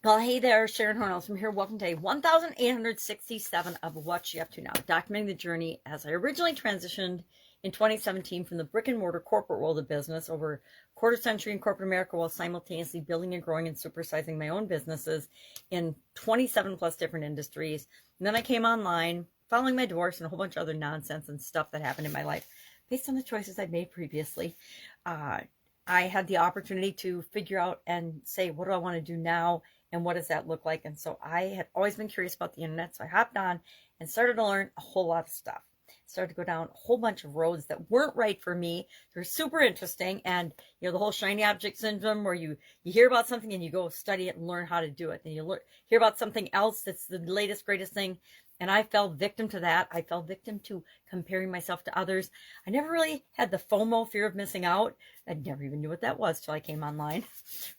Well, hey there, Sharon Horne-Ellstrom here. Welcome to day 1867 of What You Up To Now, documenting the journey as I originally transitioned in 2017 from the brick and mortar corporate world of business over a quarter century in corporate America while simultaneously building and growing and supersizing my own businesses in 27 plus different industries. And then I came online following my divorce and a whole bunch of other nonsense and stuff that happened in my life based on the choices I'd made previously. I had the opportunity to figure out and say, what do I want to do now? And what does that look like? And so I had always been curious about the internet. So I hopped on and started to learn a whole lot of stuff. Started to go down a whole bunch of roads that weren't right for me. They're super interesting. And, you know, the whole shiny object syndrome where you hear about something and you go study it and learn how to do it. Then you hear about something else that's the latest, greatest thing. And I fell victim to that. I fell victim to comparing myself to others. I never really had the FOMO, fear of missing out. I never even knew what that was till I came online.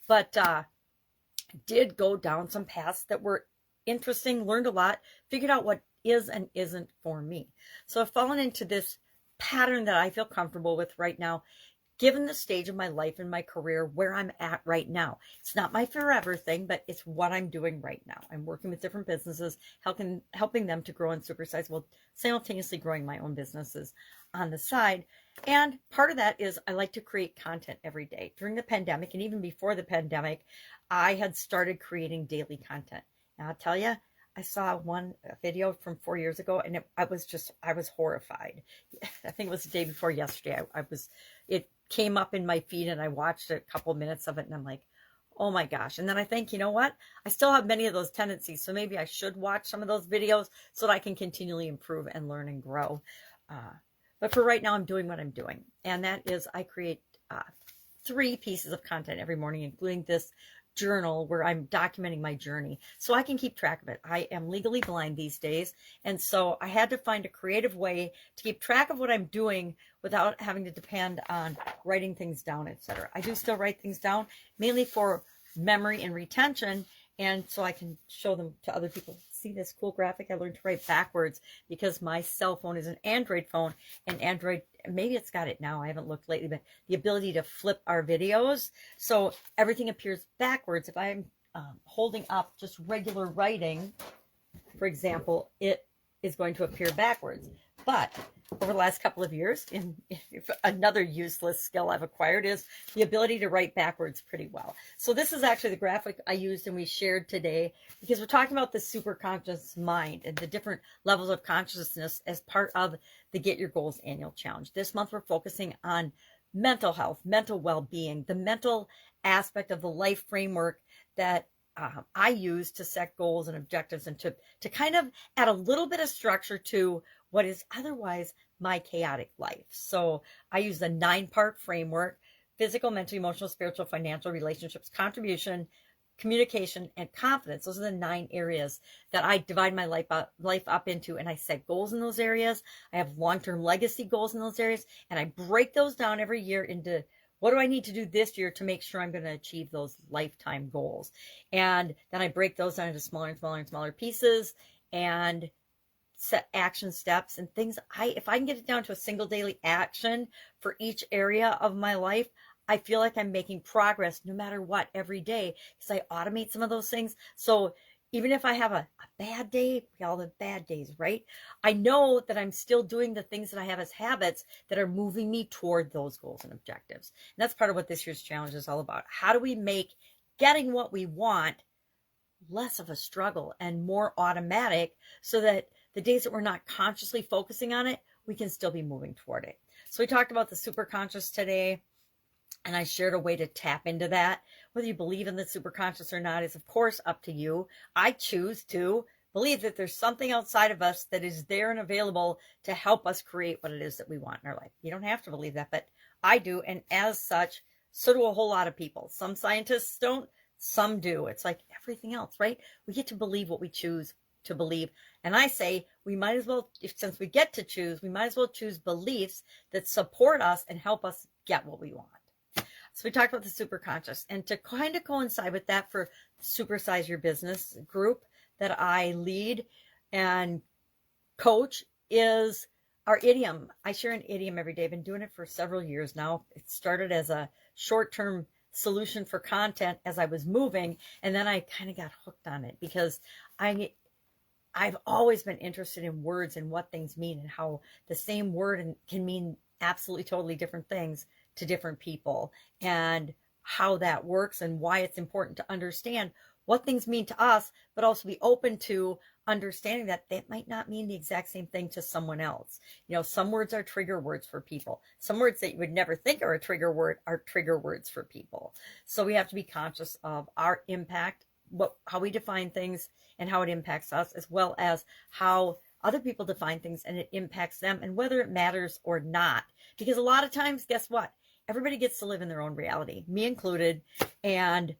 But, did go down some paths that were interesting, learned a lot, figured out what is and isn't for me. So I've fallen into this pattern that I feel comfortable with right now, given the stage of my life and my career where I'm at right now. It's not my forever thing, but it's what I'm doing right now. I'm working with different businesses, helping them to grow and supersize while simultaneously growing my own businesses on the side. And part of that is I like to create content every day. During the pandemic and even before the pandemic, I had started creating daily content. And I'll tell you, I saw one video from 4 years ago and I was horrified. I think it was the day before yesterday. It came up in my feed and I watched a couple minutes of it and I'm like, oh my gosh. And then I think, you know what? I still have many of those tendencies. So maybe I should watch some of those videos so that I can continually improve and learn and grow. But for right now, I'm doing what I'm doing. And that is I create 3 pieces of content every morning, including this journal where I'm documenting my journey so I can keep track of it. I am legally blind these days. And so I had to find a creative way to keep track of what I'm doing without having to depend on writing things down, etc. I do still write things down, mainly for memory and retention. And so I can show them to other people. See this cool graphic? I learned to write backwards because my cell phone is an Android phone, and Android, maybe it's got it now. I haven't looked lately, but the ability to flip our videos. So everything appears backwards. If I'm holding up just regular writing, for example, it is going to appear backwards. But over the last couple of years, another useless skill I've acquired is the ability to write backwards pretty well. So this is actually the graphic I used and we shared today because we're talking about the superconscious mind and the different levels of consciousness as part of the Get Your Goals annual challenge. This month, we're focusing on mental health, mental well-being, the mental aspect of the life framework that I use to set goals and objectives and to kind of add a little bit of structure to what is otherwise my chaotic life. So I use the 9-part framework: physical, mental, emotional, spiritual, financial, relationships, contribution, communication, and confidence. Those are the 9 areas that I divide my life up into, and I set goals in those areas. I have long-term legacy goals in those areas, and I break those down every year into what do I need to do this year to make sure I'm going to achieve those lifetime goals. And then I break those down into smaller and smaller and smaller pieces and set action steps and things. If I can get it down to a single daily action for each area of my life, I feel like I'm making progress no matter what every day because I automate some of those things. So even if I have a bad day, we all have bad days, right? I know that I'm still doing the things that I have as habits that are moving me toward those goals and objectives. And that's part of what this year's challenge is all about. How do we make getting what we want less of a struggle and more automatic so that the days that we're not consciously focusing on it, we can still be moving toward it. So we talked about the superconscious today, and I shared a way to tap into that. Whether you believe in the superconscious or not is, of course, up to you. I choose to believe that there's something outside of us that is there and available to help us create what it is that we want in our life. You don't have to believe that, but I do. And as such, so do a whole lot of people. Some scientists don't, some do. It's like everything else, right? We get to believe what we choose to believe. And I say we might as well, since we get to choose, we might as well choose beliefs that support us and help us get what we want. So we talked about the superconscious, and to kind of coincide with that for Supersize Your Business group that I lead and coach is our idiom. I share an idiom every day. I've been doing it for several years now. It started as a short-term solution for content as I was moving. And then I kind of got hooked on it because I've always been interested in words and what things mean and how the same word can mean absolutely totally different things to different people, and how that works and why it's important to understand what things mean to us, but also be open to understanding that that might not mean the exact same thing to someone else. You know, some words are trigger words for people. Some words that you would never think are a trigger word are trigger words for people. So we have to be conscious of our impact, how we define things and how it impacts us, as well as how other people define things and it impacts them, and whether it matters or not. Because a lot of times, guess what? Everybody gets to live in their own reality, me included. And,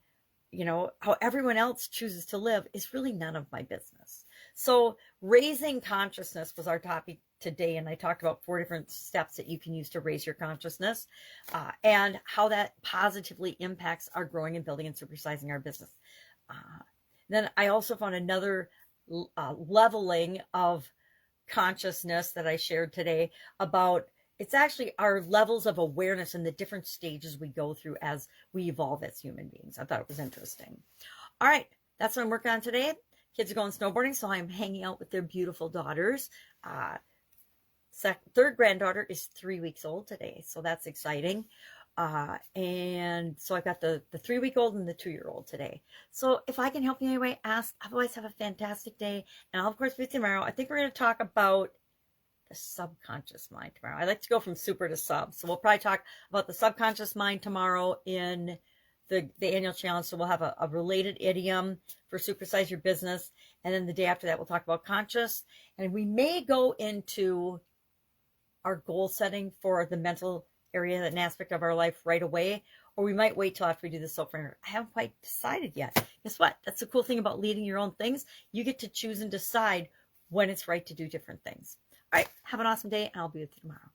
you know, how everyone else chooses to live is really none of my business. So raising consciousness was our topic today. And I talked about 4 different steps that you can use to raise your consciousness, and how that positively impacts our growing and building and supersizing our business. Then I also found another leveling of consciousness that I shared today about, it's actually our levels of awareness and the different stages we go through as we evolve as human beings. I thought it was interesting. All right, that's what I'm working on today. Kids are going snowboarding, so I'm hanging out with their beautiful daughters. Third granddaughter is 3 weeks old today, so that's exciting. And so I've got the 3-week-old and the 2-year-old today. So if I can help you in any way, ask. Otherwise, have a fantastic day. And I'll, of course, be with you tomorrow. I think we're going to talk about the subconscious mind tomorrow. I like to go from super to sub. So we'll probably talk about the subconscious mind tomorrow in the annual challenge. So we'll have a related idiom for supersize your business. And then the day after that, we'll talk about conscious. And we may go into our goal setting for the mental area, an aspect of our life right away, or we might wait till after we do the soul framework. I haven't quite decided yet. Guess what? That's the cool thing about leading your own things. You get to choose and decide when it's right to do different things. All right, have an awesome day, and I'll be with you tomorrow.